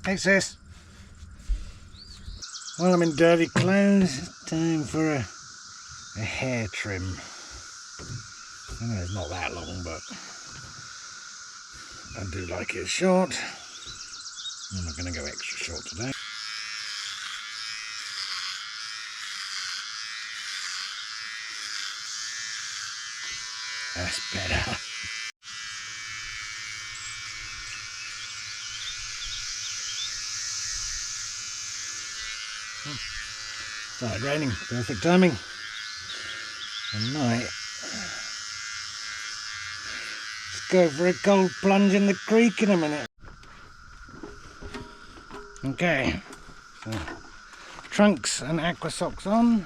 Hey sis. Well, I'm in dirty clothes. It's time for a hair trim. I know it's not that long, but I do like it short. I'm not going to go extra short today. That's better. Started raining. Perfect timing. I might just go for a cold plunge in the creek in a minute. Okay. So, trunks and aqua socks on.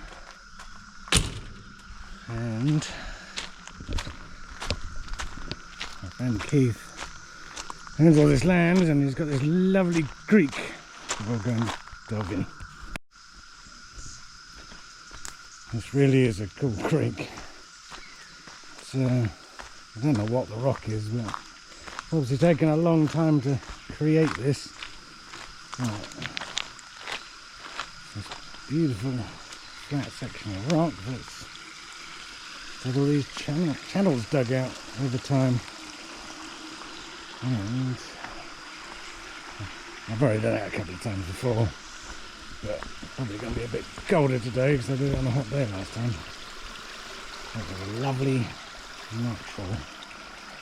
And my friend Keith owns all this land and he's got this lovely creek we'll go and dog in. This really is a cool creek. It's, I don't know what the rock is, but it's obviously taken a long time to create this. This beautiful flat section of rock that's had all these channels dug out over time. And I've already done it a couple of times before, but probably going to be a bit colder today because I did it on a hot day last time. That was a lovely natural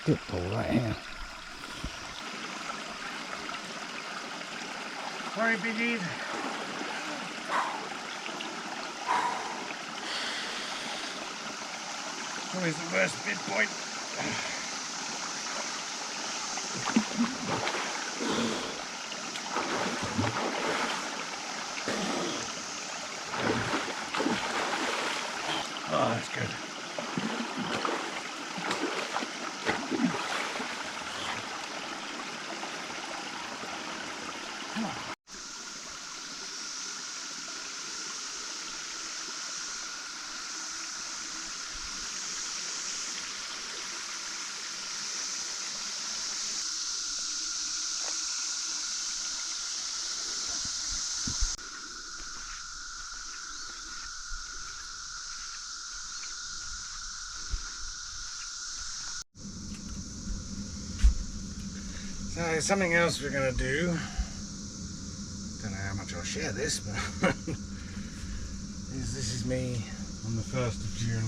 dip pool right here. Sorry, piggies. Always the worst midpoint. Oh, that's good. So something else we're going to do, don't know how much I'll share this, but this is me on the 1st of June,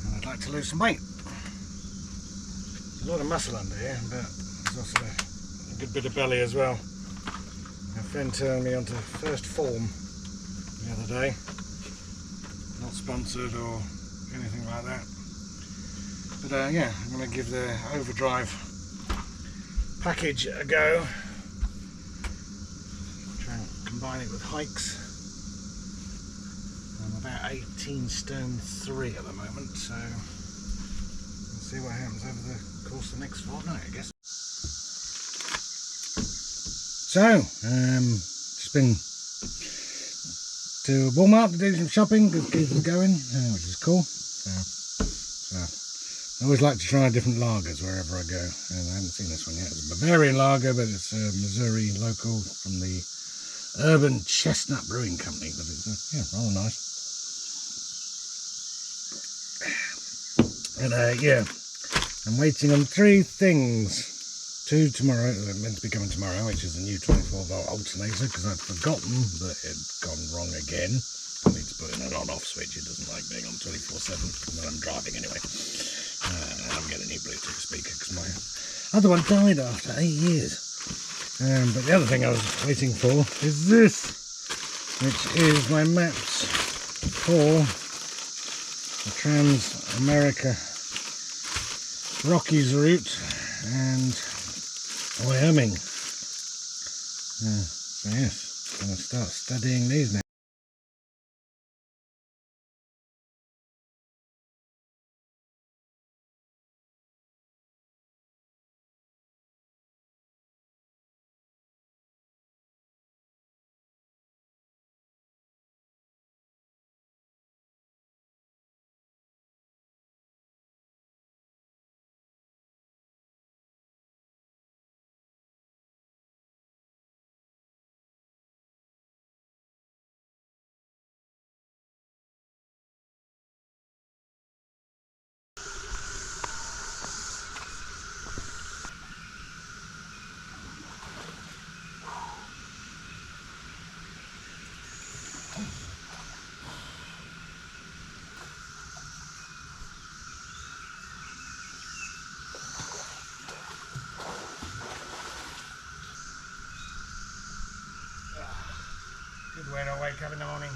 and I'd like to lose some weight. There's a lot of muscle under here, but there's also a good bit of belly as well. My friend turned me onto First Form the other day, not sponsored or anything like that. But yeah, I'm going to give the Overdrive package a go. Try and combine it with hikes. I'm about 18 stone 3 at the moment, so we'll see what happens over the course of the next fortnight, I guess. So, just been to Walmart to do some shopping because kids are going, which is cool. So I always like to try different lagers wherever I go, and I haven't seen this one yet. It's a Bavarian lager, but it's a Missouri local from the Urban Chestnut Brewing Company, but it's yeah, rather nice. And yeah, I'm waiting on 3 things. 2 tomorrow, meant to be coming tomorrow, which is a new 24-volt alternator, because I'd forgotten that it had gone wrong again. I need to put in an on-off switch. It doesn't like being on 24/7 when I'm driving anyway. And I'm getting a new Bluetooth speaker because my other one died after 8 years. But the other thing I was waiting for is this, which is my maps for the Trans-America Rockies route and Wyoming. So yes, I'm going to start studying these now. where I wake up in the morning.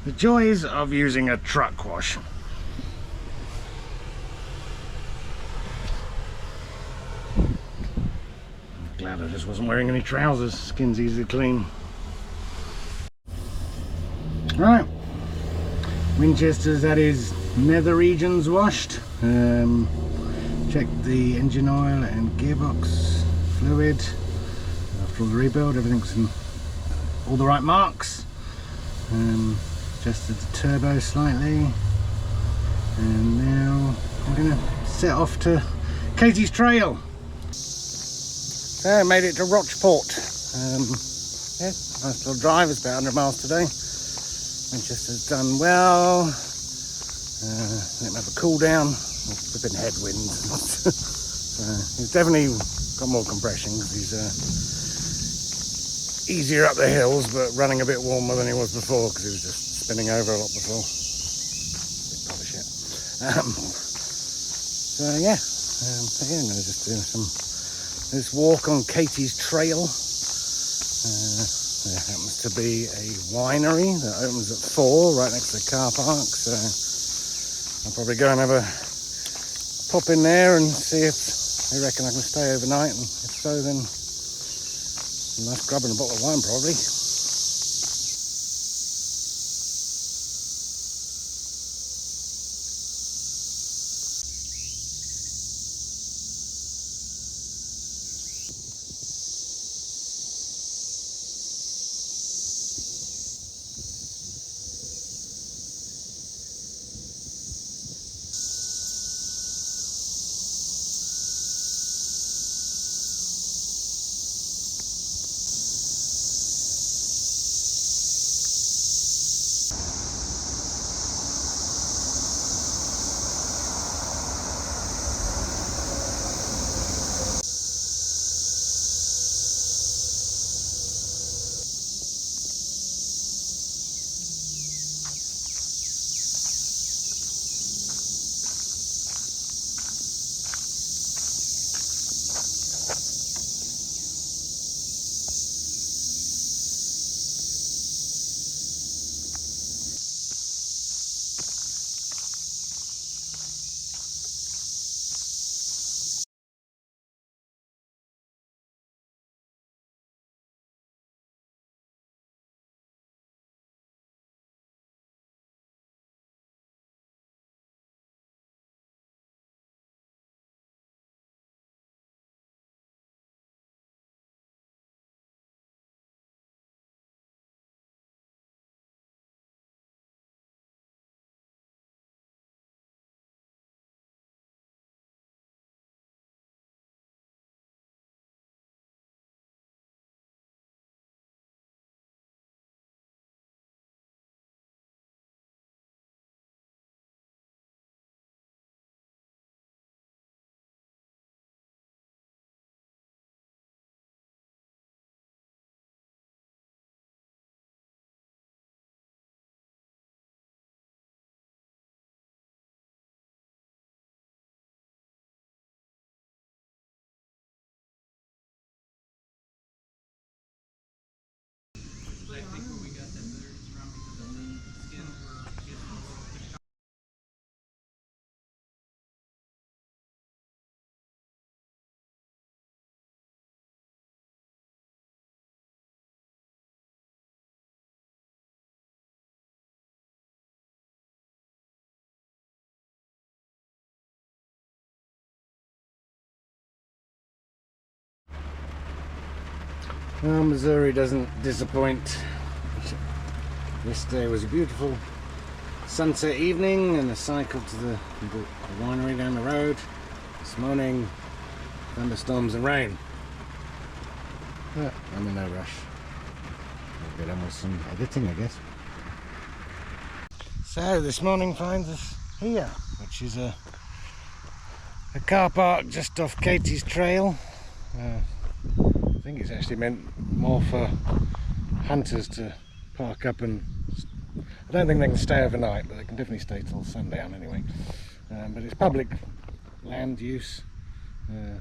The joys of using a truck wash. Glad I just wasn't wearing any trousers, skin's easy to clean. Right, Winchester's had his nether regions washed. Checked the engine oil and gearbox fluid. After all the rebuild, everything's in all the right marks. Adjusted the turbo slightly, and now I'm going to set off to Katie's Trail. So I made it to Rochport. Yeah, nice little drive. It's about 100 miles today. Winchester's done well. Let him have a cool down. Flipping headwinds. So he's definitely got more compression because he's easier up the hills, but running a bit warmer than he was before because he was just spinning over a lot before. Bit pile of shit. So yeah, again, I'm going to just do this walk on Katie's Trail. There happens to be a winery that opens at 4 right next to the car park, so I'll probably go and have a pop in there and see if they reckon I can stay overnight, and if so, then a nice grub and a bottle of wine probably. Well, Missouri doesn't disappoint. Yesterday was a beautiful sunset evening and a cycle to the winery down the road. This morning, thunderstorms and rain. But I'm in no rush. I'll get on with some editing, I guess. So this morning finds us here, which is a car park just off Katie's Trail. I think it's actually meant more for hunters to park up, and I don't think they can stay overnight, but they can definitely stay till sundown anyway. But it's public land use, and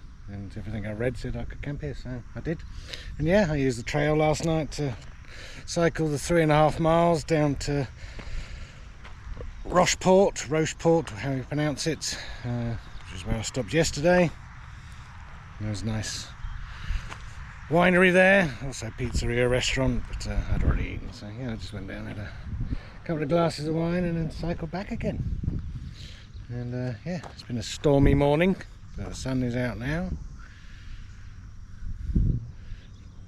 everything I read said I could camp here, so I did. And yeah, I used the trail last night to cycle the 3.5 miles down to Rocheport, how you pronounce it, which is where I stopped yesterday. There was a nice winery there, also pizzeria, restaurant, but I'd already eaten, so yeah, I just went down, had a couple of glasses of wine and then cycled back again. And yeah, it's been a stormy morning, but the sun is out now.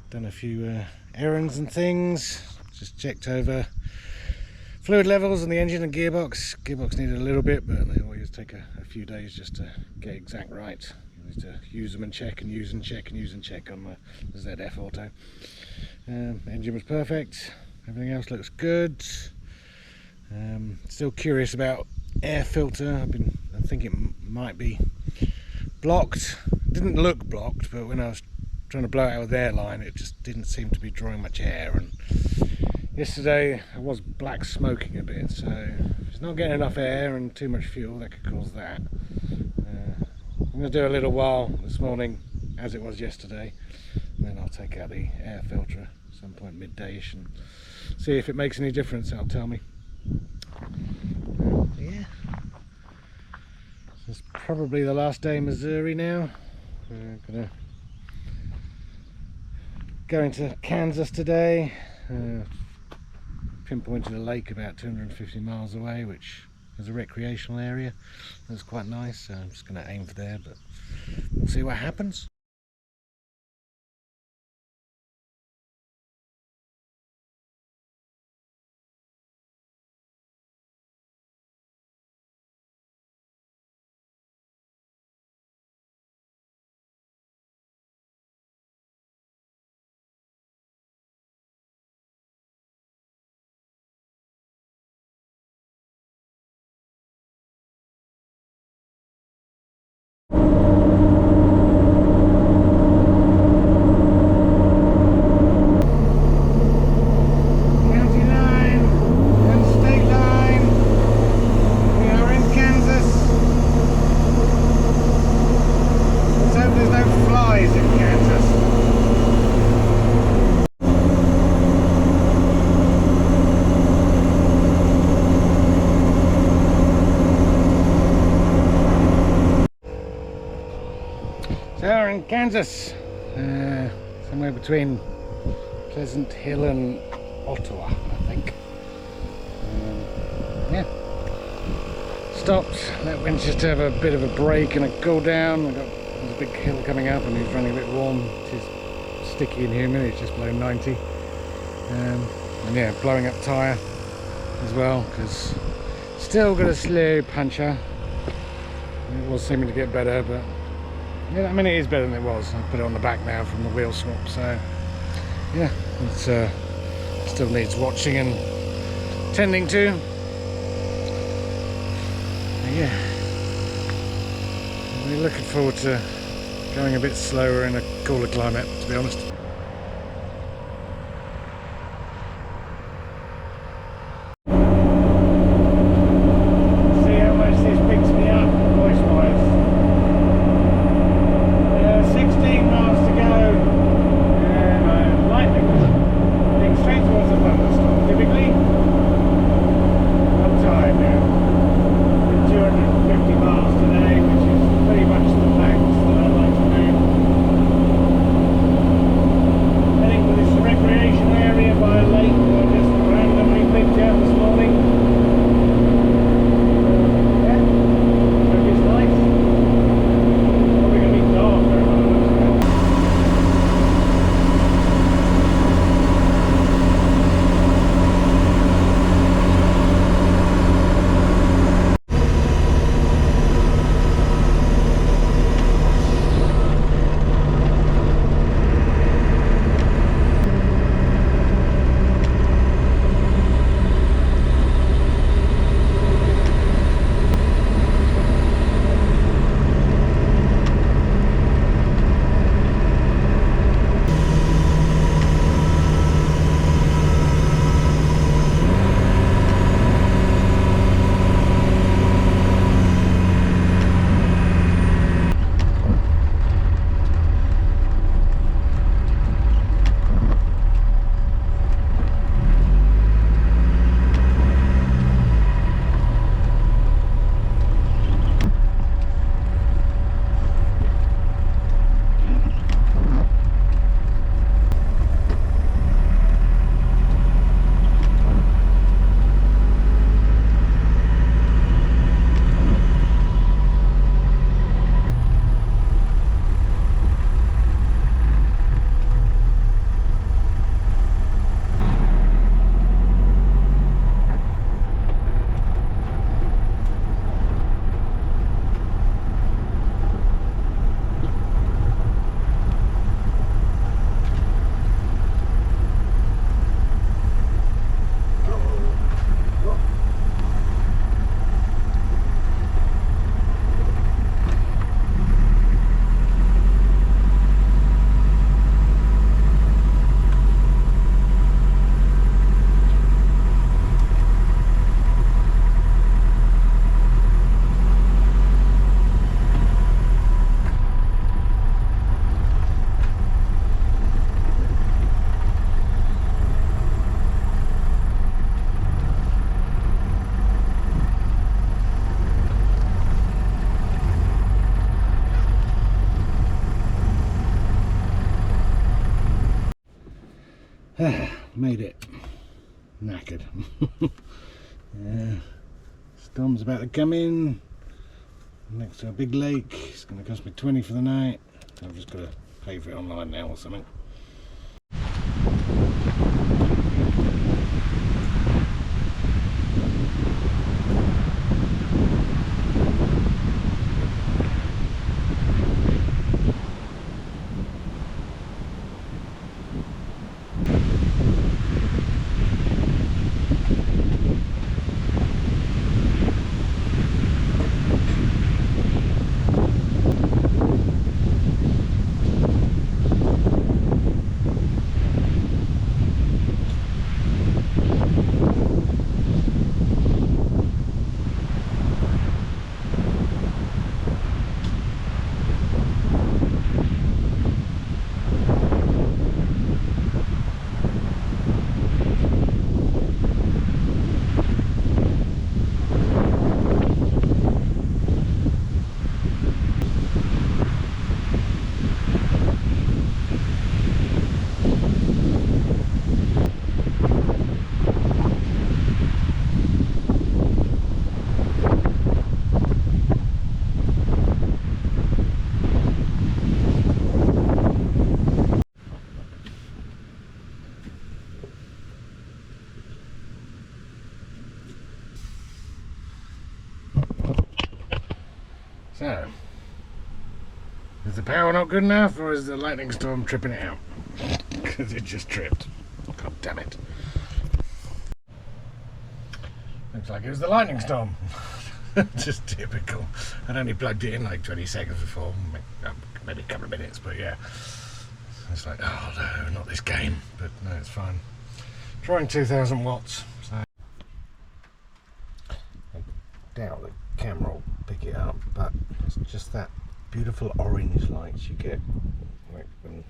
Done a few errands and things, just checked over fluid levels on the engine and gearbox. Gearbox needed a little bit, but they always take a few days just to get exact right. You need to use them and check and use and check and use and check on the ZF Auto. Engine was perfect, everything else looks good. Still curious about air filter. I think it might be blocked. It didn't look blocked, but when I was trying to blow it out with airline, it just didn't seem to be drawing much air. And yesterday I was black smoking a bit, so if it's not getting enough air and too much fuel, that could cause that. I'm going to do a little while this morning as it was yesterday, and then I'll take out the air filter at some point midday-ish and see if it makes any difference. It'll tell me. Yeah, it's probably the last day in Missouri now. I'm gonna go into Kansas today. Pinpointed a lake about 250 miles away, which is a recreational area. That's quite nice, so I'm just going to aim for there, but we'll see what happens. So we're in Kansas, somewhere between Pleasant Hill and Ottawa, I think. Yeah, stopped, let Winchester have a bit of a break and a cool down. There's a big hill coming up and it's running a bit warm. It is sticky and humid, it's just below 90. And yeah, blowing up tyre as well, because still got a slow puncher. It was seeming to get better, but yeah, I mean, it is better than it was. I put it on the back now from the wheel swap, so yeah, it's still needs watching and tending to. But yeah, we're looking forward to going a bit slower in a cooler climate, to be honest. Made it. Knackered. Yeah. Storm's about to come in. Next to a big lake. It's going to cost me 20 for the night. I've just got to pay for it online now or something. So, is the power not good enough, or is the lightning storm tripping it out? Because it just tripped. God damn it. Looks like it was the lightning storm. Just typical. I'd only plugged it in like 20 seconds before, maybe a couple of minutes, but yeah. It's like, oh no, not this game. But no, it's fine. Drawing 2,000 watts. So I doubt the camera will pick it up, but it's just that beautiful orange lights you get like when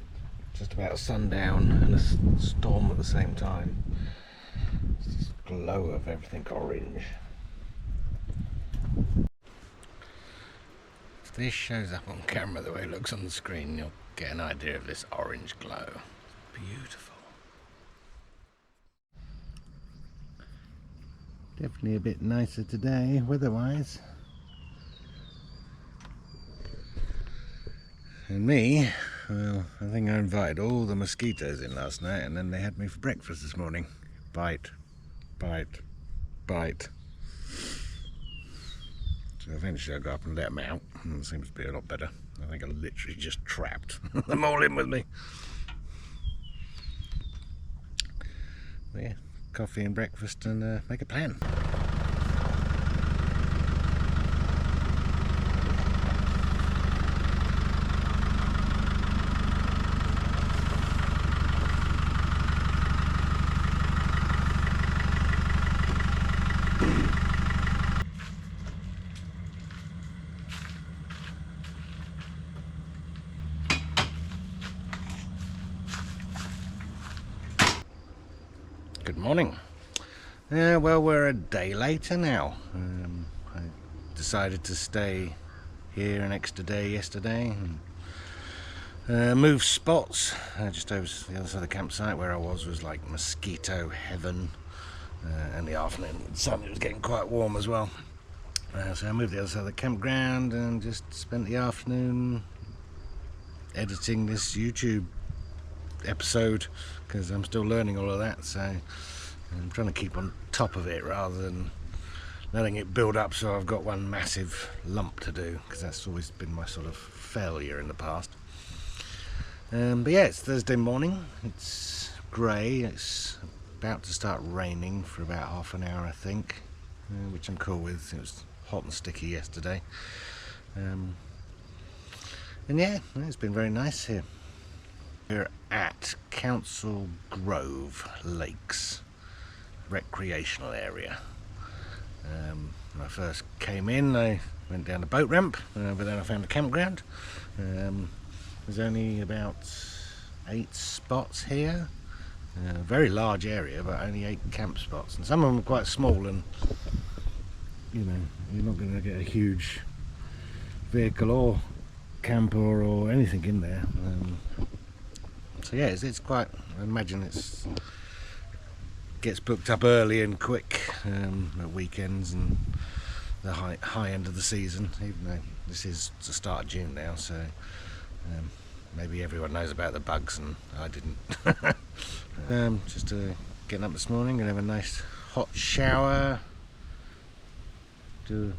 just about sundown and a storm at the same time. It's this glow of everything orange. If this shows up on camera the way it looks on the screen, you'll get an idea of this orange glow. Beautiful. Definitely a bit nicer today, weather-wise. And me, well, I think I invited all the mosquitoes in last night, and then they had me for breakfast this morning. Bite, bite, bite. So eventually I got up and let them out, and it seems to be a lot better. I think I literally just trapped them all in with me. But yeah, coffee and breakfast and make a plan. Good morning. Well, we're a day later now. I decided to stay here an extra day yesterday and move spots just over the other side of the campsite. Where I was like mosquito heaven, and the afternoon sun, it was getting quite warm as well. So I moved the other side of the campground and just spent the afternoon editing this YouTube episode, because I'm still learning all of that, so I'm trying to keep on top of it rather than letting it build up so I've got one massive lump to do, because that's always been my sort of failure in the past. But yeah, it's Thursday morning, it's grey, it's about to start raining for about half an hour I think, which I'm cool with. It was hot and sticky yesterday, and yeah, it's been very nice here. We're at Council Grove Lakes recreational area. When I first came in, I went down the boat ramp, but then I found a campground. There's only about 8 spots here. Very large area, but only 8 camp spots, and some of them are quite small, and you know, you're not going to get a huge vehicle or camper or anything in there. So yeah, it's quite, I imagine it's gets booked up early and quick at weekends and the high end of the season, even though this is the start of June now, so maybe everyone knows about the bugs and I didn't. Just getting up this morning, gonna have a nice hot shower, do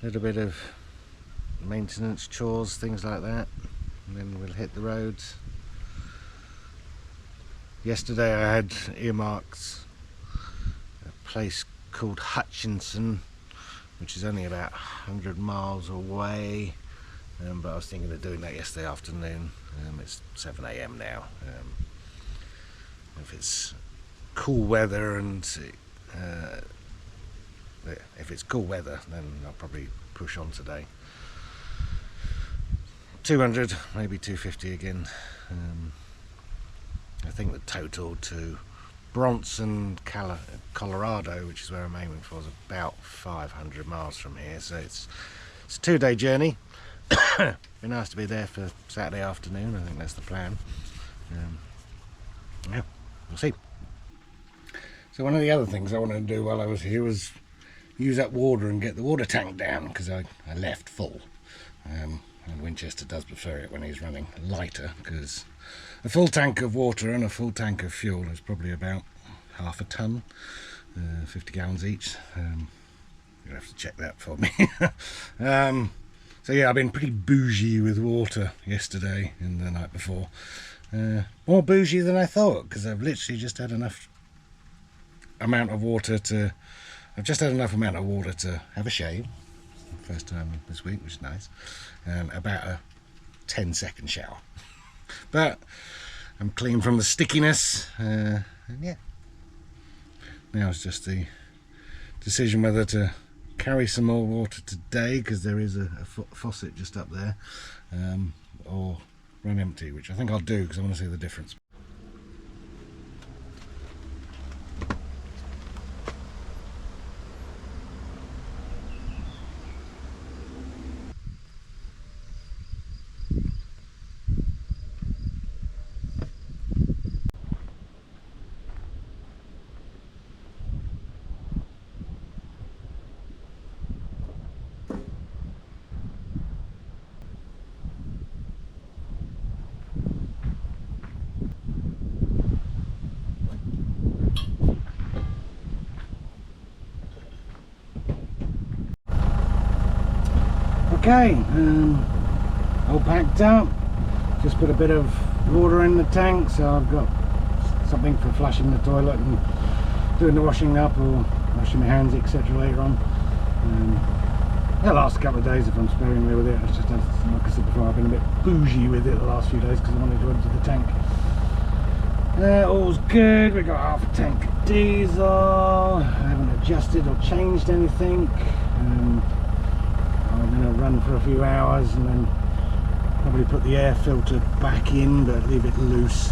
a little bit of maintenance chores, things like that, and then we'll hit the roads. Yesterday I had earmarked a place called Hutchinson, which is only about 100 miles away, but I was thinking of doing that yesterday afternoon. It's 7 AM now. If it's cool weather and if it's cool weather, then I'll probably push on today. 200, maybe 250 again. I think the total to Bronson, Colorado, which is where I'm aiming for, is about 500 miles from here. So it's a 2-day journey. Be nice to be there for Saturday afternoon. I think that's the plan. Yeah, we'll see. So one of the other things I wanted to do while I was here was use up water and get the water tank down, because I left full. And Winchester does prefer it when he's running lighter, because a full tank of water and a full tank of fuel is probably about half a ton, 50 gallons each. You'll have to check that for me. So yeah, I've been pretty bougie with water yesterday and the night before. More bougie than I thought, because I've literally just had enough amount of water to have a shave. First time this week, which is nice. About a 10-second shower. But I'm clean from the stickiness, and yeah. Now it's just the decision whether to carry some more water today, because there is a faucet just up there, or run empty, which I think I'll do because I want to see the difference. Okay, all packed up. Just put a bit of water in the tank, so I've got something for flushing the toilet and doing the washing up or washing my hands, etc. later on. The last couple of days, if I'm sparingly with it, it's just, like I said before, I've been a bit bougie with it the last few days because I wanted to empty the tank. All's good. We got half a tank of diesel. I haven't adjusted or changed anything. I'm going to run for a few hours and then probably put the air filter back in, but leave it loose,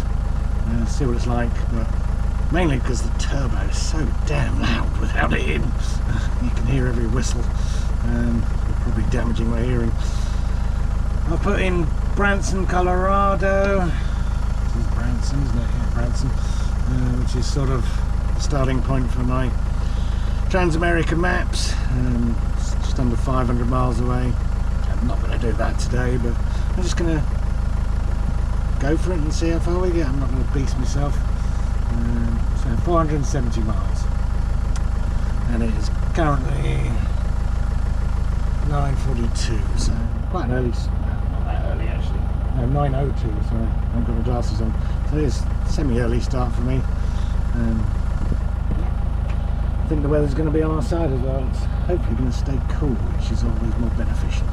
see what it's like. But mainly because the turbo is so damn loud without it in. You can hear every whistle. Probably damaging my hearing. I'll put in Branson, Colorado. This is Branson, isn't it? Yeah, Branson, which is sort of the starting point for my Trans-America maps. It's just under 500 miles away. I'm not going to do that today, but I'm just going to go for it and see how far we get. I'm not going to beast myself. So 470 miles, and it is currently 9:42, so quite an early, not that early actually, no, 9:02, sorry, I haven't got my glasses on, so it is semi-early start for me. I think the weather's going to be on our side as well. It's hopefully going to stay cool, which is always more beneficial.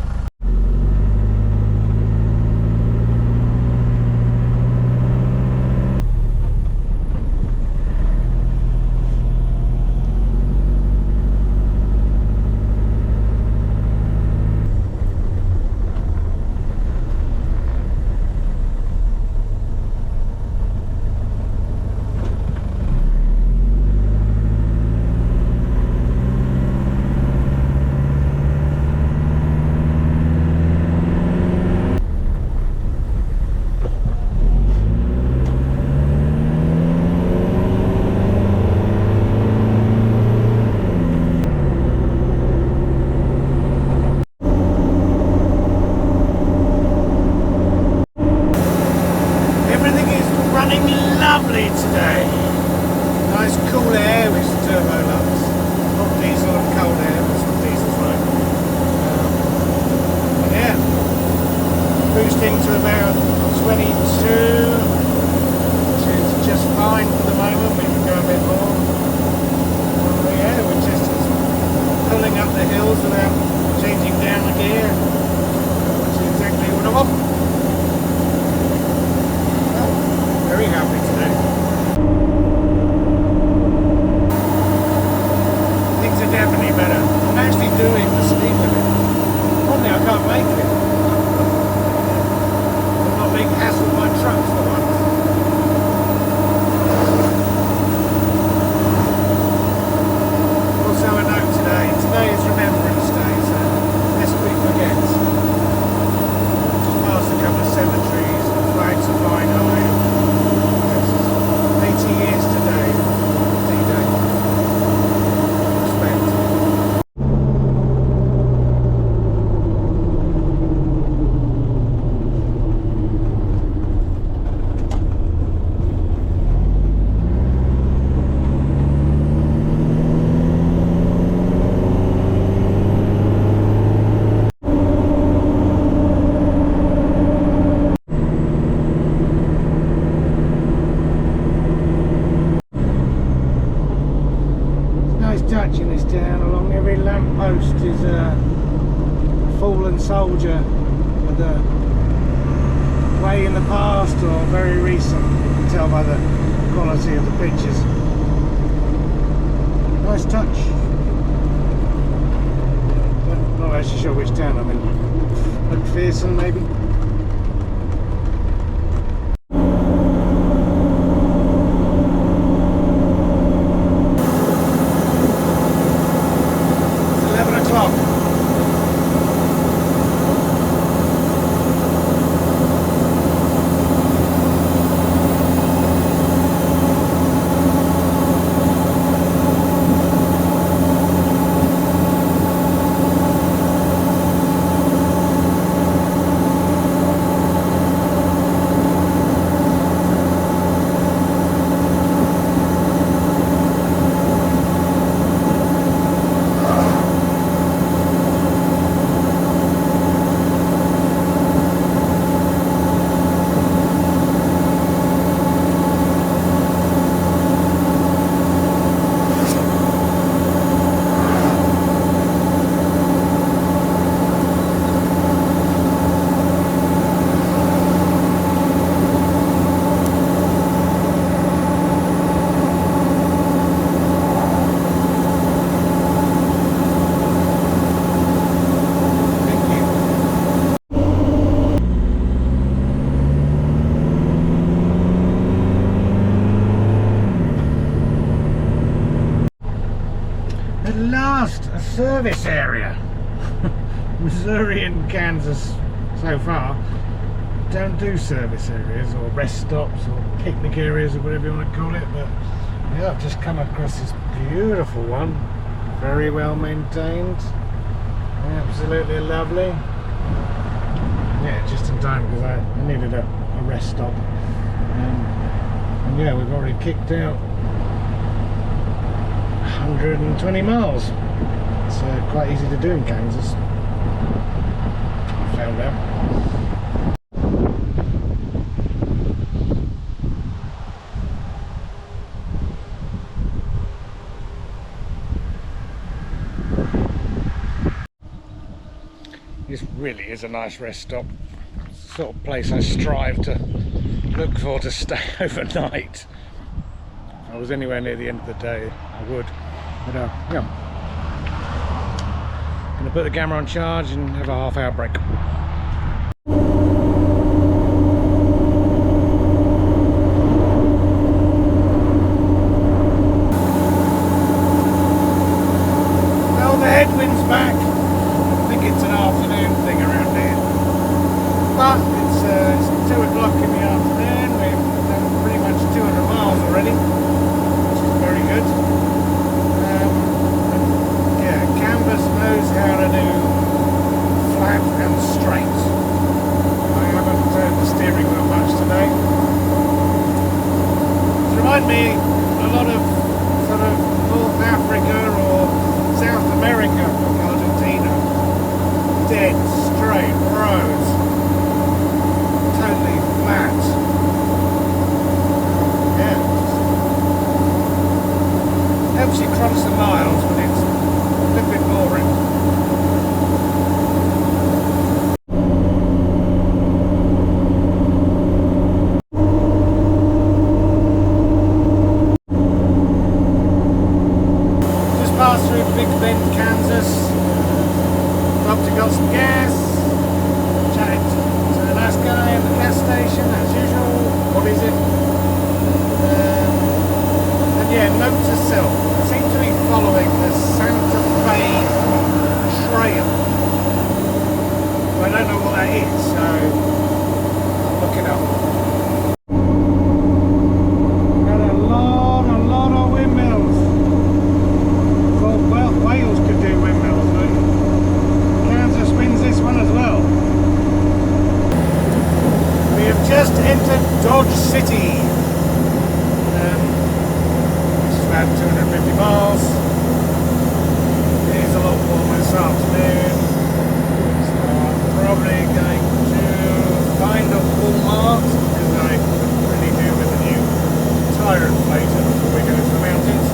miles without changing down the gear, which is exactly what I want. Well, very happy today. Things are definitely better. I'm actually doing the speed limit. Normally I can't make it. I'm not being hassled by trucks for once. Also a note today is Remembrance Day, so lest we forget. Just past a couple of cemeteries, flags are flying high. It's 80 years today, D-Day. Respect. Touching this town. Along every lamppost is a fallen soldier, whether way in the past or very recent. You can tell by the quality of the pictures. Nice touch. Not actually sure which town I'm in. McPherson maybe. At last, a service area. Missouri and Kansas so far don't do service areas or rest stops or picnic areas or whatever you want to call it, but yeah, I've just come across this beautiful one, very well maintained, absolutely lovely. Yeah, just in time because I needed a rest stop, and yeah, we've already kicked out 120 miles. It's quite easy to do in Kansas, I found out. This really is a nice rest stop. It's the sort of place I strive to look for to stay overnight. If I was anywhere near the end of the day, I would. But yeah, gonna put the camera on charge and have a half-hour break. Well, the headwind's back. I think it's an afternoon thing around here, but it's 2 o'clock in the afternoon. We've done pretty much 200 miles already, which is very good. Knows how to do flat and straight. I haven't turned the steering wheel much today. It reminds me a lot of sort of North Africa or South America, Argentina. Big Bend, Kansas. Stopped and got some gas. Chatted to the last guy at the gas station, as usual. What is it? And yeah, note to self. I seem to be following the Santa Fe Trail. I don't know what that is, so I'll look it up. Got a lot of windmills. Thought Wales could do windmills, but Kansas wins this one as well. We have just entered Dodge City, which is about 250 miles. It is a lot warmer this afternoon. Probably going to find a Walmart because I could really do with a new tyre inflator before we go to the mountains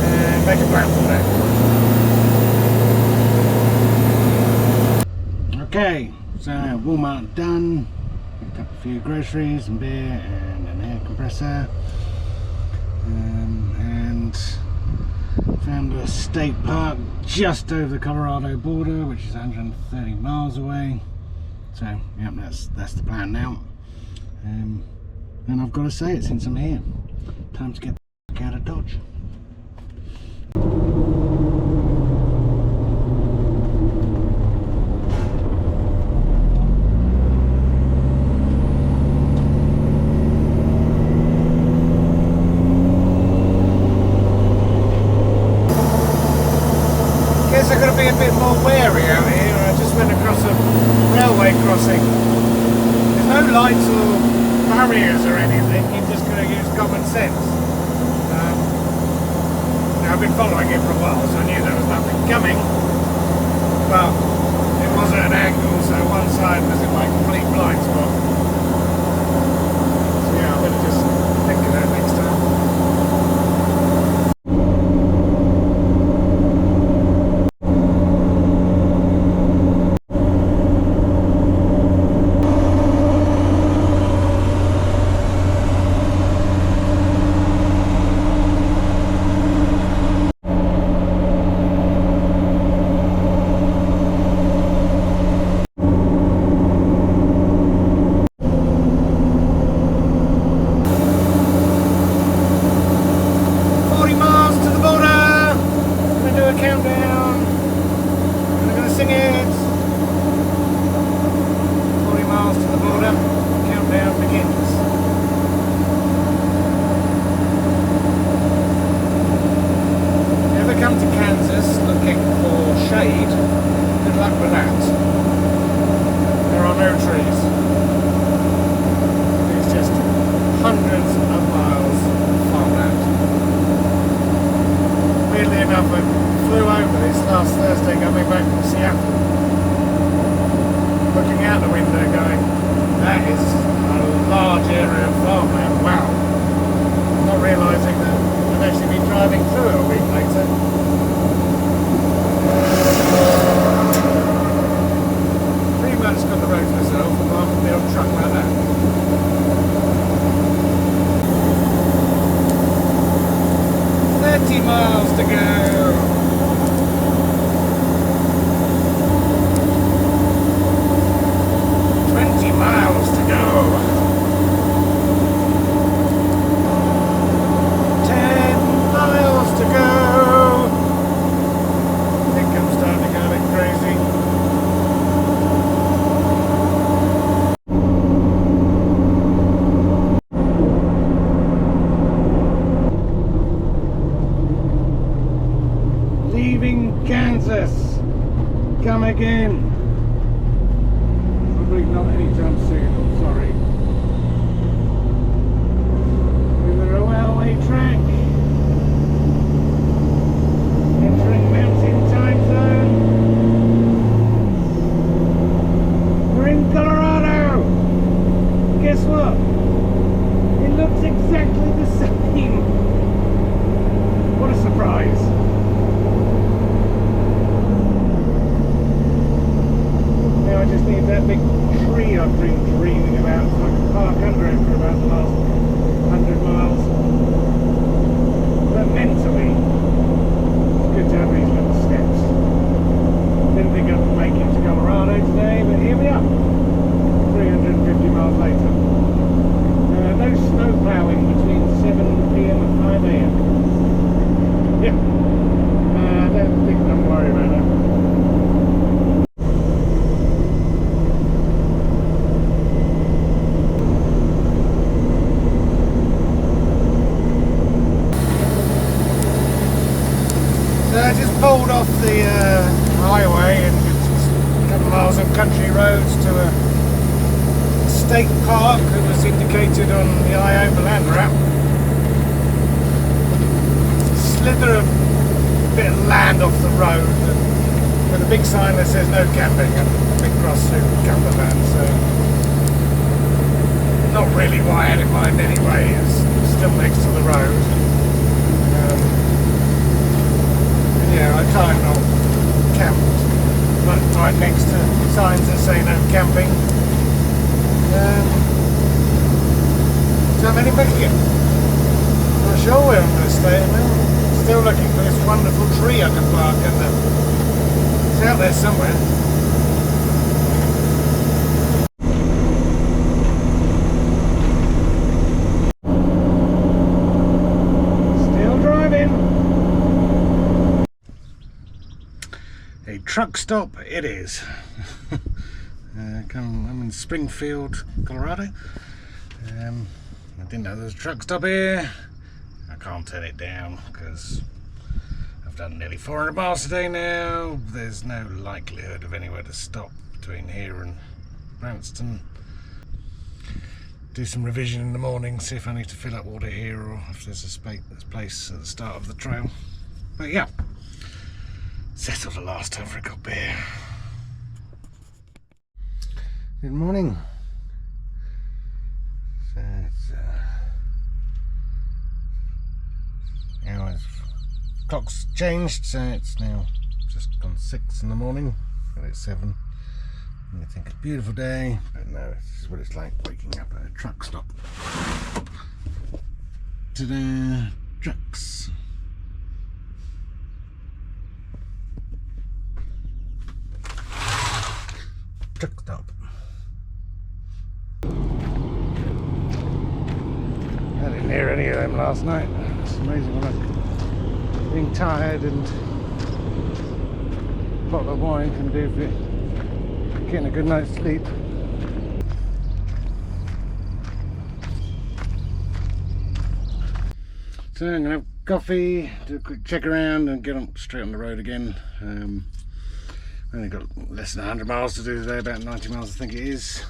and make a plan for that. Okay, so Walmart done. Picked up a few groceries and beer and an air compressor, and found a state park just over the Colorado border, which is 130 miles away. So yeah, that's the plan now. And I've got to say it, since I'm here, time to get the fuck out of Dodge. I've got to be a bit more wary out here. I just went across a railway crossing. There's no lights or barriers or anything. You've just got to use common sense. Now I've been following it for a while, so I knew there was nothing coming. But it was at an angle, so one side was in my complete blind spot. So yeah, I better just think of that next time. 40 miles to the border, countdown begins. Ever come to Kansas looking for shade? Good luck with that. There are no trees. It's just hundreds of miles of farmland. Weirdly enough, I flew over this last Thursday coming back from Seattle, looking out the window going, that is a large area of farmland, wow. Not realising that I'd actually be driving through it a week later. Pretty much got the road to myself, apart from the old truck like that. Miles to go. 20 miles to go. 10 miles to go. I think I'm starting to go a bit crazy. Kansas, come again. Probably not anytime soon, I'm sorry. Over a railway track, entering mountain time zone. We're in Colorado. Guess what? It looks exactly the same. What a surprise. I just need that big tree I've been dreaming about so I can park under it for about the last 100 miles. So I just pulled off the highway and just a couple of miles on country roads to a state park that was indicated on the over Land Rover. Slither a bit of land off the road with a big sign that says no camping and a big cross through camper van, so not really what I had in mind anyway. It's still next to the road. Yeah, I kind of camped right next to signs that say no camping. So I'm heading back again. Not sure where I'm going to stay now. Still looking for this wonderful tree I can park under. It's out there somewhere. A truck stop it is. I'm in Springfield, Colorado. I didn't know there was a truck stop here. I can't turn it down because I've done nearly 400 miles today now. There's no likelihood of anywhere to stop between here and Branston. Do some revision in the morning, see if I need to fill up water here or if there's a place at the start of the trail. But yeah. Settled the last time for a cup beer. Good morning. So it's clock's changed, so it's now just gone 6 in the morning. And it's 7. And you think it's a beautiful day, but no, this is what it's like waking up at a truck stop. Ta-da! Trucks. Truck stop. I didn't hear any of them last night. It's amazing when I'm being tired and a bottle of wine can do for getting a good night's sleep. So I'm gonna have coffee, do a quick check around and get on straight on the road again. Only got less than 100 miles to do today, about 90 miles I think it is.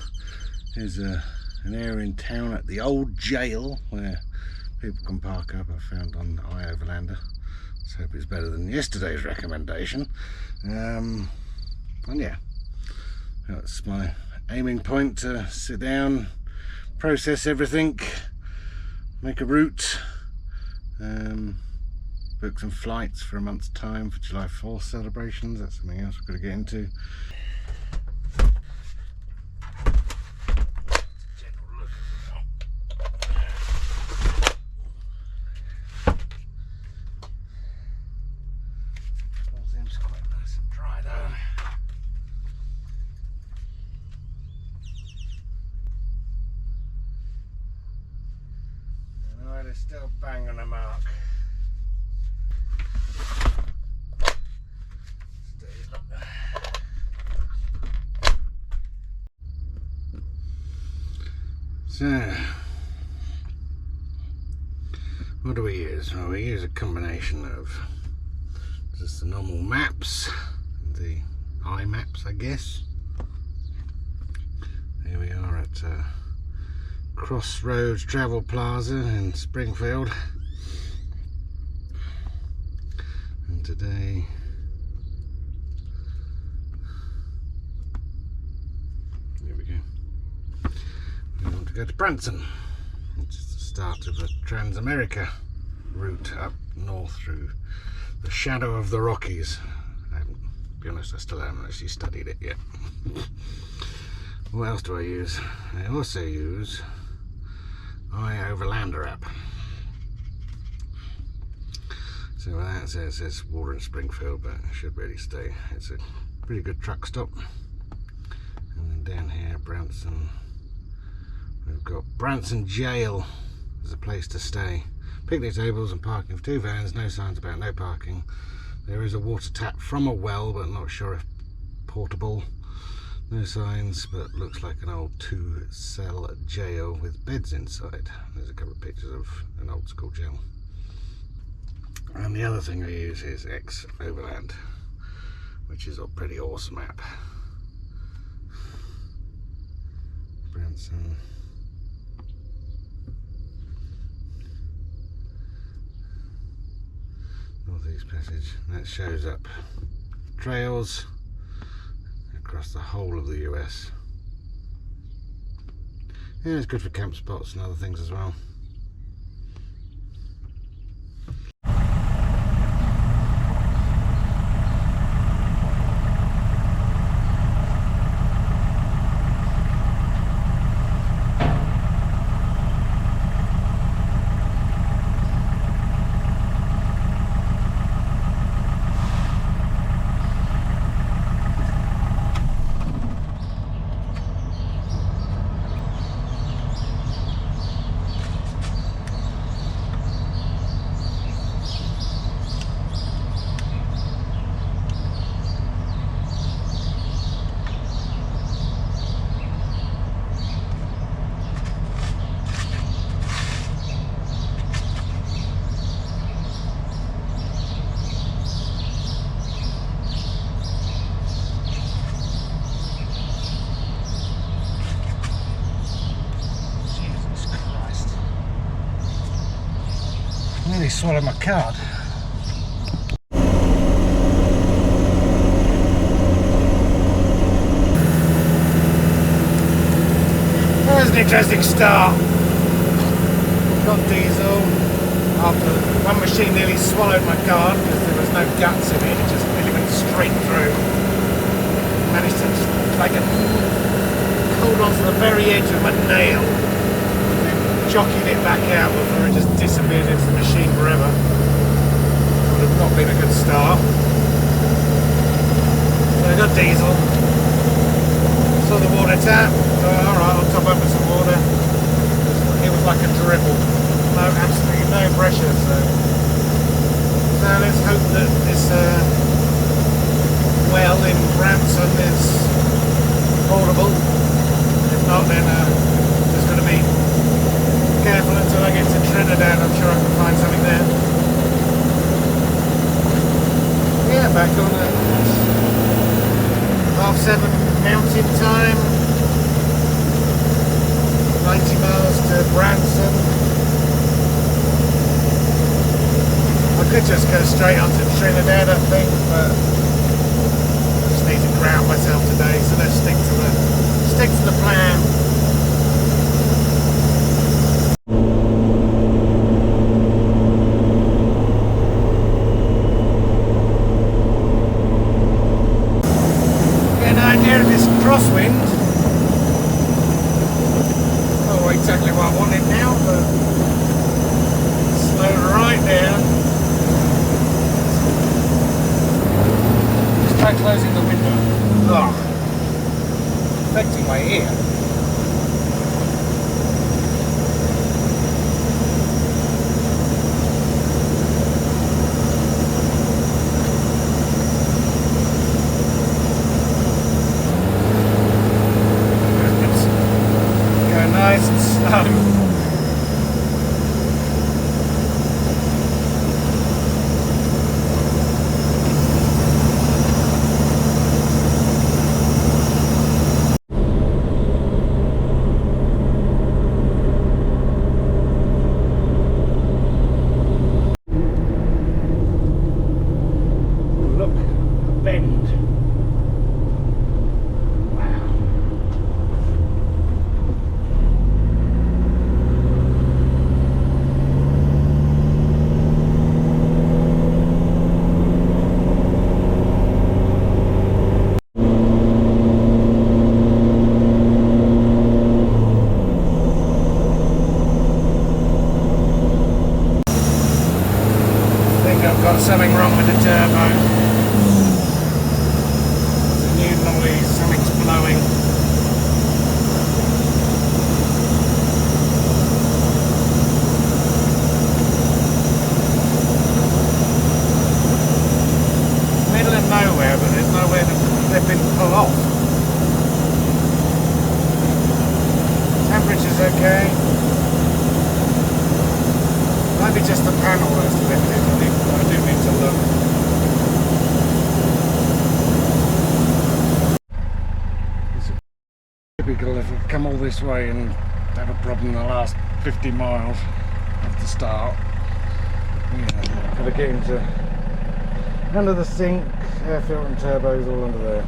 There's an area in town at the old jail where people can park up, I found on the iOverlander. Let's hope it's better than yesterday's recommendation. And yeah, that's my aiming point, to sit down, process everything, make a route, book some flights for a month's time for July 4th celebrations. That's something else we've got to get into. Seems quite nice and dry though. And they're still bang on the mark. So, what do we use? Well, we use a combination of just the normal maps, the iMaps, I guess. Here we are at Crossroads Travel Plaza in Springfield, and today to go to Branson, which is the start of the Trans-America route up north through the shadow of the Rockies. To be honest, I still haven't actually studied it yet. What else do I use? I also use iOverlander app. So that says water in Springfield, but it should really stay. It's a pretty good truck stop. And then down here, Branson. We've got Branson Jail as a place to stay. Picnic tables and parking for 2 vans, no signs about no parking. There is a water tap from a well, but not sure if portable. No signs, but looks like an old 2-cell jail with beds inside. There's a couple of pictures of an old school jail. And the other thing I use is X Overland, which is a pretty awesome app. Branson. Northeast Passage. That shows up trails across the whole of the US. Yeah, it's good for camp spots and other things as well. I nearly swallowed my card. That was an interesting start. Got diesel after one machine nearly swallowed my card because there was no guts in it. It just really went straight through. Managed to like hold on to the very edge of my nail. Jockeyed it back out before it just disappeared into the machine forever. Would have not been a good start. So I got diesel. Saw the water tap. Thought, alright, I'll top up with some water. It was like a dribble. No, absolutely no pressure. So let's hope that this well in Branson is portable. If not, then there's going to be careful until I get to Trinidad. I'm sure I can find something there. Yeah, back on the 7:30 mountain time. 90 miles to Branson. I could just go straight on to Trinidad, I think, but I just need to ground myself today, so let's stick to the plan. Crosswind. Oh, exactly what I wanted now, but slow right down. Just try closing the window. Oh, affecting my ear. Nice and slow. Look, a bend. Got something wrong with the turbo. Normally something's blowing. Middle of nowhere, but there's nowhere to flip and pull off. Temperature's okay. Maybe just the panel that's lifted. I think typical if we come all this way and have a problem in the last 50 miles of the start. Yeah, gotta get into under the sink, air filter and turbos all under there.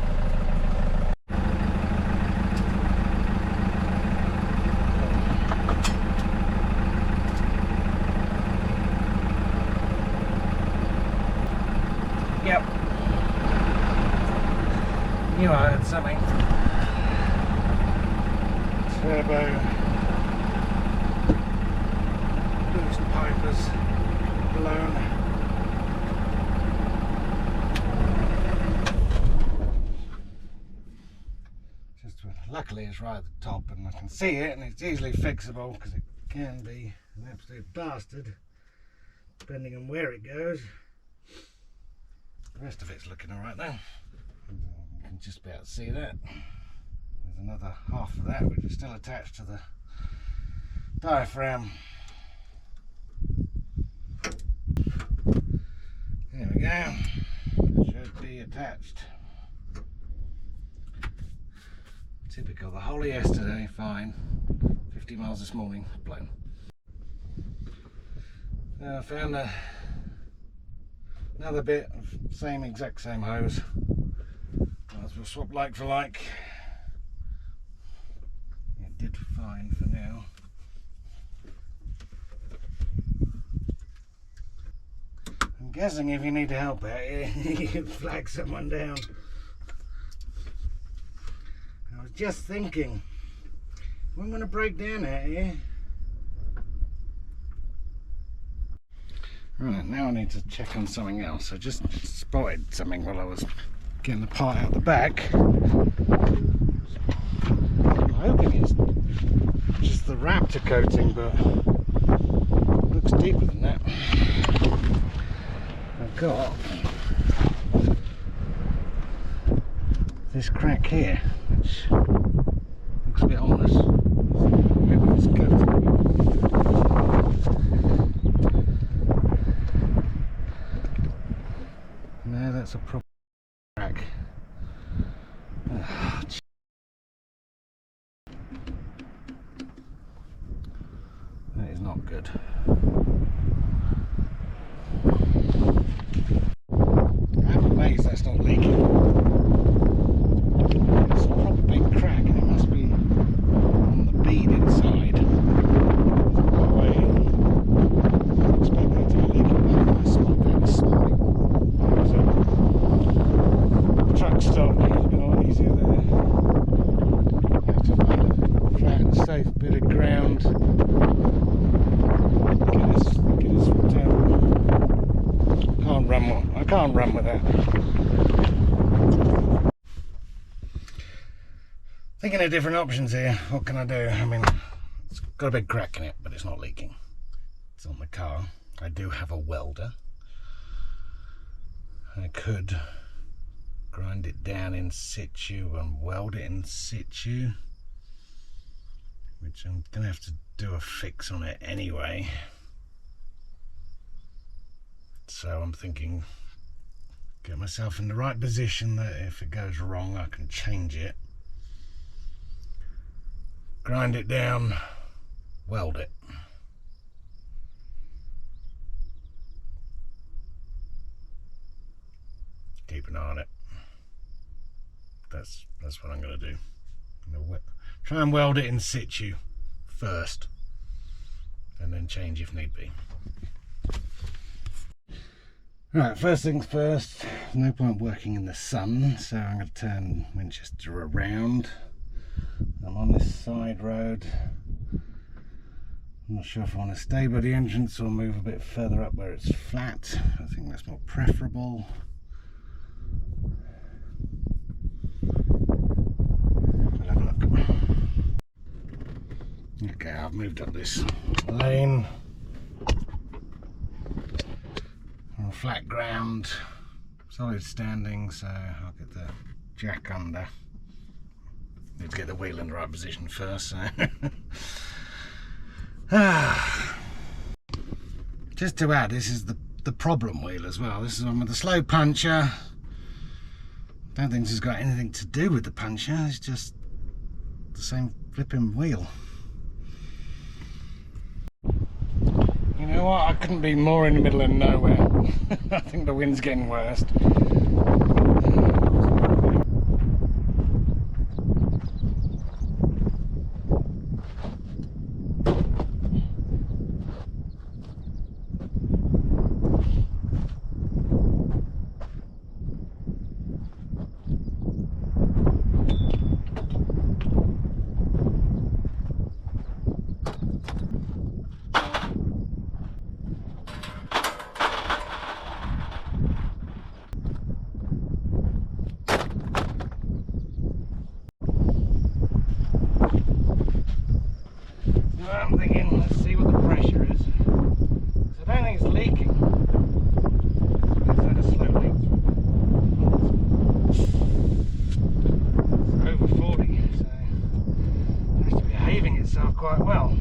Yep. Knew I heard something. Turbo. Boost pipers blown. Luckily it's right at the top and I can see it, and it's easily fixable because it can be an absolute bastard depending on where it goes. The rest of it's looking alright though. You can just about see that. There's another half of that which is still attached to the diaphragm. There we go. Should be attached. Typical. The whole of yesterday, fine. 50 miles this morning, blown. Now I found another bit of exact same hose. Might as well swap like for like. It did fine for now. I'm guessing if you need help out here, you can flag someone down. I was just thinking, I'm going to break down out here. Right, now I need to check on something else. I just spotted something while I was getting the part out the back. I'm hoping it's just the Raptor coating, but it looks deeper than that. I've got this crack here, which looks a bit ominous. Maybe it's coating. No, that's a proper crack. Oh, that is not good. I'm amazed that's not leaking. It's a proper big crack and it must be on the bead inside. No way. I expect that to be leaking back in the spot there this morning. The truck stop would have been a lot easier there. You have to find a flat and safe bit of ground. Get us down. I can't run with that. Thinking of different options here. What can I do? I mean, it's got a big crack in it, but it's not leaking. It's on the car. I do have a welder. I could grind it down in situ and weld it in situ, which I'm gonna have to do a fix on it anyway. So I'm thinking, get myself in the right position that if it goes wrong I can change it, grind it down, weld it. Keep an eye on it. That's what I'm going to do. I'm going to try and weld it in situ first, and then change if need be. Right, first things first, no point working in the sun, so I'm going to turn Winchester around. I'm on this side road. I'm not sure if I want to stay by the entrance or move a bit further up where it's flat. I think that's more preferable. We'll have a look. Okay, I've moved up this lane. On flat ground, solid standing, so I'll get the jack under. Need to get the wheel in the right position first. So. Just to add, this is the problem wheel as well. This is one with the slow puncher. Don't think this has got anything to do with the puncher. It's just the same flipping wheel. You know what, I couldn't be more in the middle of nowhere. I think the wind's getting worse. I'm thinking, let's see what the pressure is. I don't think it's leaking. It's had a slow leak. It's over 40, so it has to be behaving itself quite well.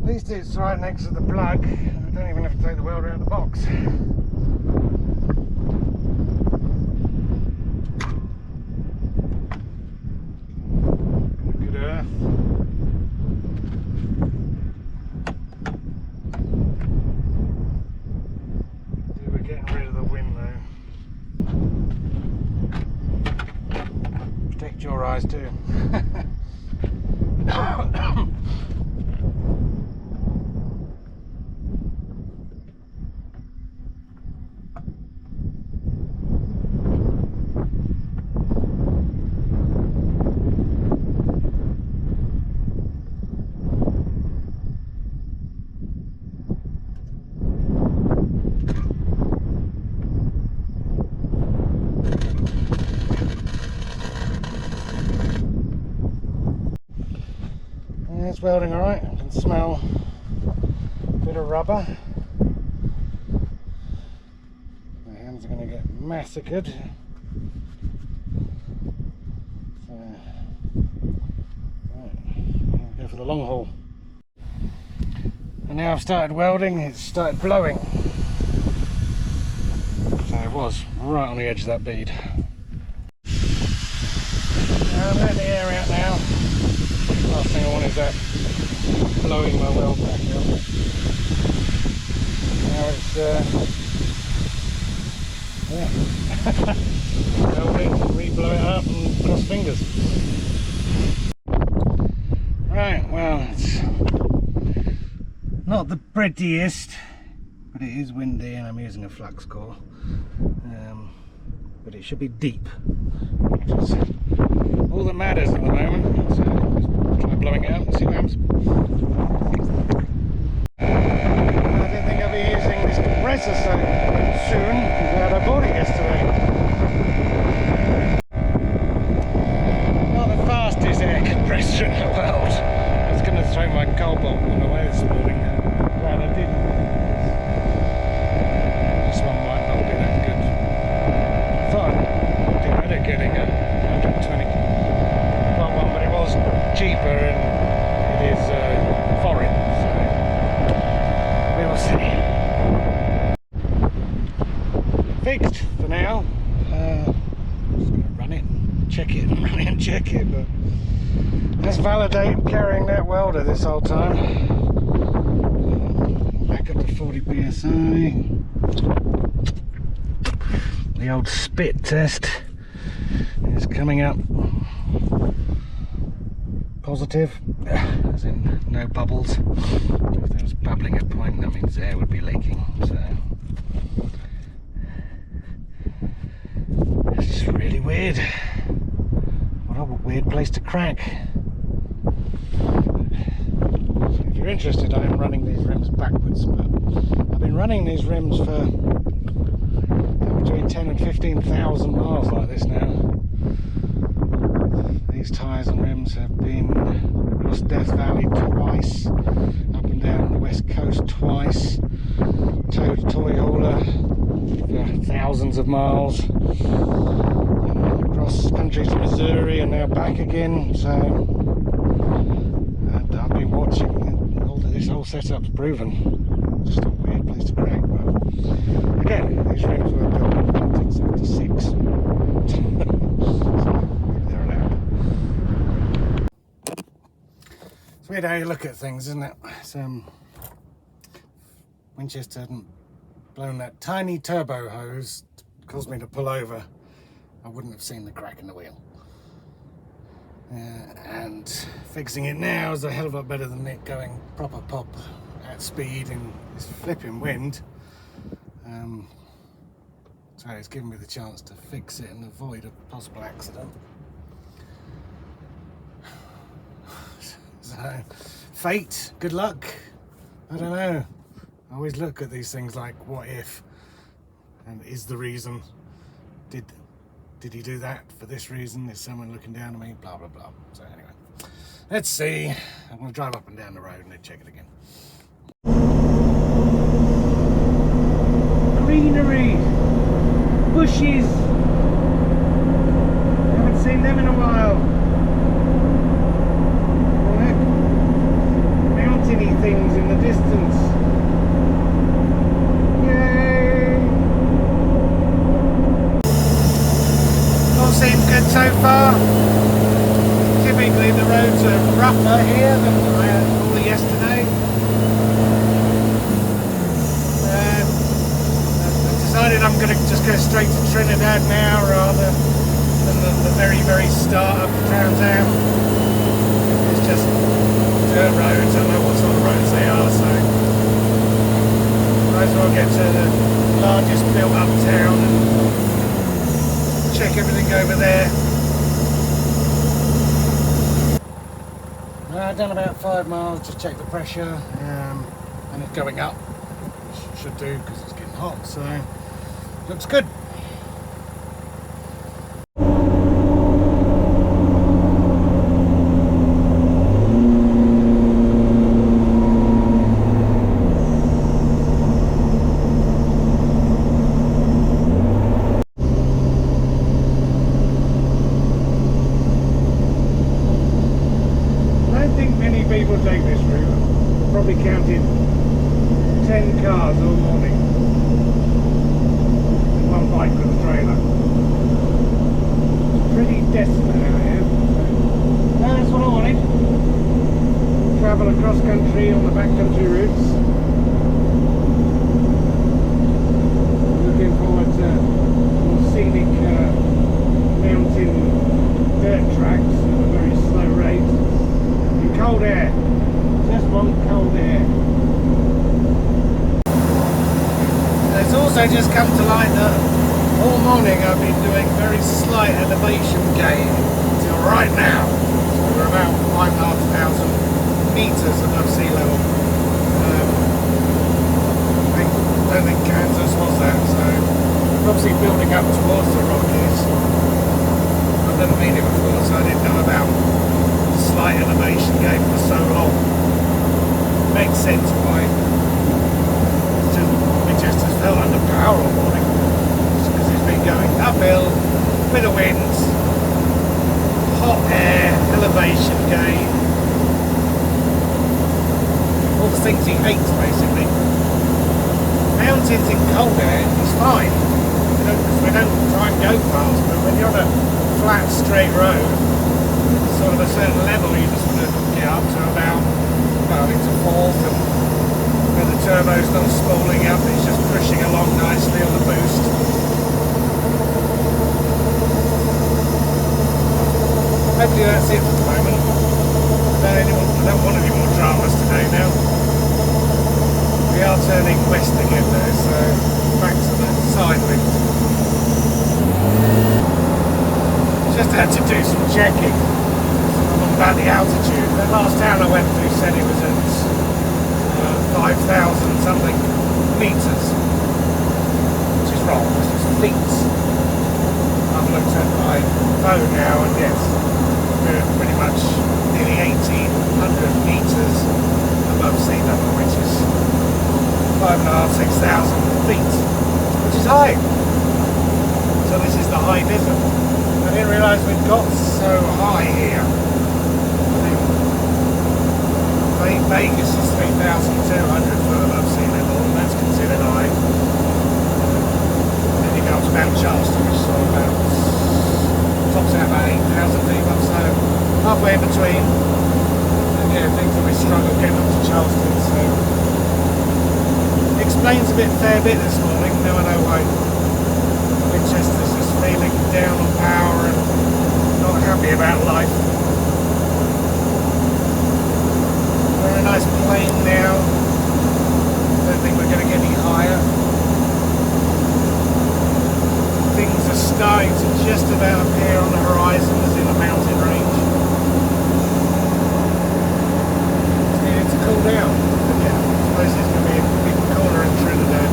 At least it's right next to the plug, and I don't even have to take the welder out of the box. Good earth. We're getting rid of the wind though. Protect your eyes too. It's welding alright, I can smell a bit of rubber. My hands are going to get massacred. So, right, I'll go for the long haul. And now I've started welding, it's started blowing. So it was right on the edge of that bead. I'm letting the air out now. Last thing I want is that blowing my weld back out. Now it's welding, re-blow it up and cross fingers. Right, well, it's not the prettiest, but it is windy and I'm using a flux core. But it should be deep, which is all that matters at the moment. So let's try blowing it out and see what happens. I didn't think I'd be using this compressor so soon. Glad I bought it yesterday. Not the fastest air compressor in the world. I was going to throw my cobalt on the way this morning. Glad I didn't. This one might not be that good. I thought I'd do better getting a 120 watt one, but it was cheaper and it is foreign, so we will see. Fixed for now. Just going to run it and check it and run it and check it, but let's validate carrying that welder this whole time. Back up to 40 psi. The old spit test is coming up positive, as in no bubbles. If there was bubbling at point, that means air would be leaking. So it's just really weird. What a weird place to crack. So if you're interested, I am running these rims backwards, but I've been running these rims for between 10 and 15,000 miles like this now. These tyres and rims have been across Death Valley twice, up and down the west coast twice, towed a toy hauler for thousands of miles across country to Missouri and now back again. So I've been watching all this whole setup's proven. Just a weird place to crack, but again, these rims were built in 1976. So they're allowed. It's weird how you look at things, isn't it? It's, Winchester hadn't blown that tiny turbo hose to cause me to pull over, I wouldn't have seen the crack in the wheel. And fixing it now is a hell of a lot better than it going proper pop at speed in this flipping wind. So it's given me the chance to fix it and avoid a possible accident. So, fate, good luck, I don't know. I always look at these things like, what if? And is the reason? Did he do that for this reason? Is someone looking down at me? Blah, blah, blah. So anyway, let's see. I'm going to drive up and down the road and then check it again. Greenery, bushes. Haven't seen them in a while. Look, mountainy things in the distance. Seems good so far. Typically the roads are rougher here than I had all yesterday. I've decided I'm going to just go straight to Trinidad now rather than the very, very start of the Transam. It's just dirt roads, I don't know what sort of roads they are, so might as well get to the largest built up town and check everything over there. I've done about 5 miles, just check the pressure, and it's going up. Should do because it's getting hot, so looks good. People take this route. Probably counted 10 cars all morning and one bike with a trailer. Pretty desolate out here. No, that's what I wanted. Travel across country on the backcountry routes. Looking forward to more scenic mountain dirt tracks at a very slow rate. Cold air, just want cold air. It's also just come to light that all morning I've been doing very slight elevation gain till right now. So we're about 5,500 meters above sea level. I don't think Kansas was that, so we're obviously building up towards the Rockies. I've never been here before, so I didn't know about slight elevation gain for so long. Makes sense why. It just has felt under power all morning. Because it's been going uphill, bit of winds, hot air, elevation gain. All the things he hates basically. Mountains in cold air is fine. Because we don't try and go fast, but when you're on a flat straight road, sort of a certain level, you just want to get up to about, well, into fourth, and when the turbo's not spooling up, it's just pushing along nicely on the boost. Hopefully that's it for the moment. I don't want any more dramas today now. We are turning west again though, so back to the side wind. Just had to do some checking about the altitude. The last town I went through said it was at 5,000 something meters, which is wrong, it's feet. I've looked at my phone now and yes, we're pretty much nearly 1,800 meters above sea level, which is 5,500 to 6,000 feet, which is high. So this is the high desert. I didn't realise we'd got so high here. I think Vegas is 3,200 foot above sea level, and that's considered high. Then you go up to Mount Charleston, which is all about, tops out about 8,000 feet up, so halfway in between. And yeah, things that we struggle getting up to Charleston, so explains a fair bit this morning. Now I know why Winchester's just feeling down on power and not happy about life. We're in a nice plain now. Don't think we're going to get any higher. Things are starting to just about appear on the horizon as in a mountain range. It's needing to cool down. But yeah, I suppose it's going to be a big cooler in Trinidad.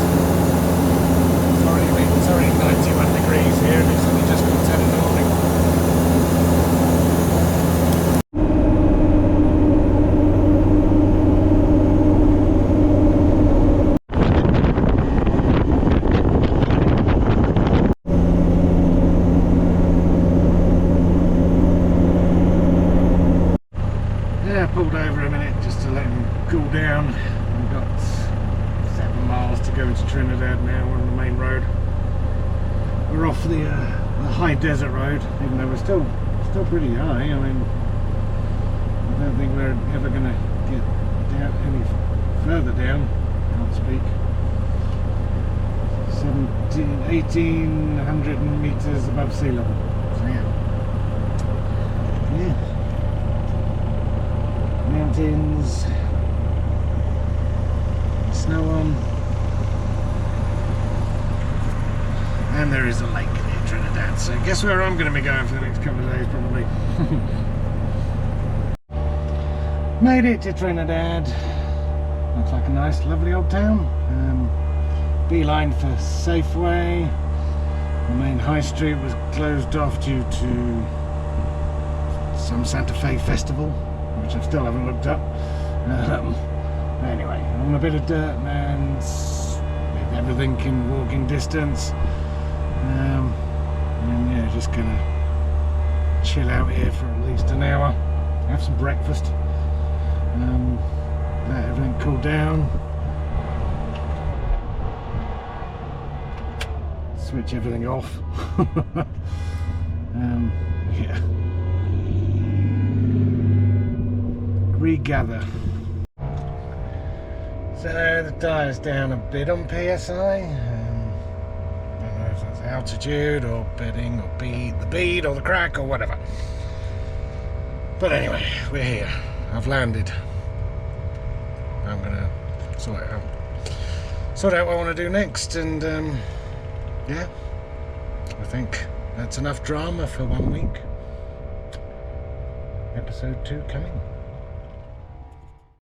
It's already 91 degrees here and it's only just got 10 in the morning. Yeah, I pulled over a minute just to let him cool down. We've got 7 miles to go into Trinidad now. We're on the main road. We're off the high desert road, even though we're still pretty high. I mean, I don't think we're ever going to get down any further down. Can't speak. 1,800 meters above sea level. So yeah. Mountains, snow on, and there is a lake near Trinidad, so guess where I'm going to be going for the next couple of days probably. Made it to Trinidad. Looks like a nice lovely old town. Beeline for Safeway. The main high street was closed off due to some Santa Fe festival, which I still haven't looked up. Anyway, on a bit of dirt, man, with everything in walking distance. And yeah, just gonna chill out here for at least an hour, have some breakfast, let everything cool down, switch everything off. Yeah. Regather. So the dial's down a bit on PSI. I don't know if that's altitude or bedding or the bead or the crack or whatever. But anyway, we're here. I've landed. I'm gonna sort out what I want to do next, and yeah, I think that's enough drama for 1 week. Episode 2 coming.